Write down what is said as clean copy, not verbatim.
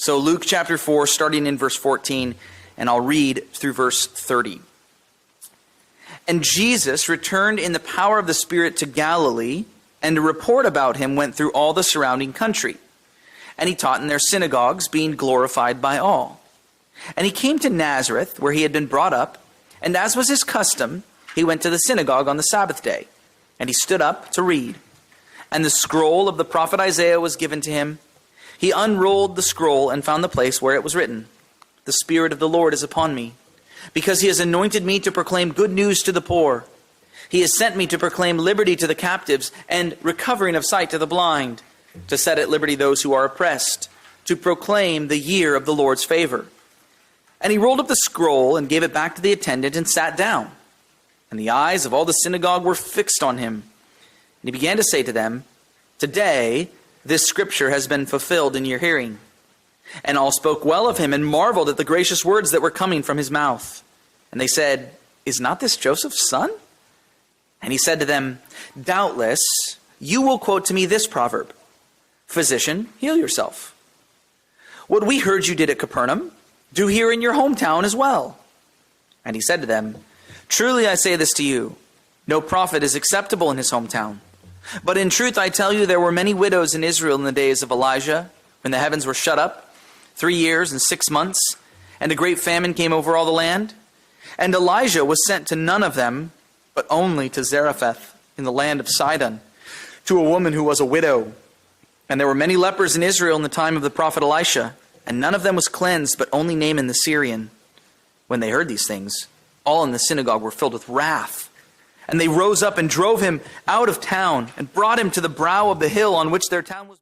So Luke chapter 4, starting in verse 14, and I'll read through verse 30. And Jesus returned in the power of the Spirit to Galilee, and a report about him went through all the surrounding country. And he taught in their synagogues, being glorified by all. And he came to Nazareth, where he had been brought up, and as was his custom, he went to the synagogue on the Sabbath day. And he stood up to read. And the scroll of the prophet Isaiah was given to him. He unrolled the scroll and found the place where it was written, "The Spirit of the Lord is upon me, because he has anointed me to proclaim good news to the poor. He has sent me to proclaim liberty to the captives and recovering of sight to the blind, to set at liberty those who are oppressed, to proclaim the year of the Lord's favor." And he rolled up the scroll and gave it back to the attendant and sat down. And the eyes of all the synagogue were fixed on him. And he began to say to them, "Today this scripture has been fulfilled in your hearing." And all spoke well of him and marveled at the gracious words that were coming from his mouth. And they said, "Is not this Joseph's son?" And he said to them, "Doubtless you will quote to me this proverb, 'Physician, heal yourself. What we heard you did at Capernaum, do here in your hometown as well." And he said to them, "Truly I say this to you, no prophet is acceptable in his hometown. But in truth I tell you, there were many widows in Israel in the days of Elijah, when the heavens were shut up 3 years and 6 months, and a great famine came over all the land. And Elijah was sent to none of them, but only to Zarephath in the land of Sidon, to a woman who was a widow. And there were many lepers in Israel in the time of the prophet Elisha, and none of them was cleansed, but only Naaman the Syrian." When they heard these things, all in the synagogue were filled with wrath. And they rose up and drove him out of town, and brought him to the brow of the hill on which their town was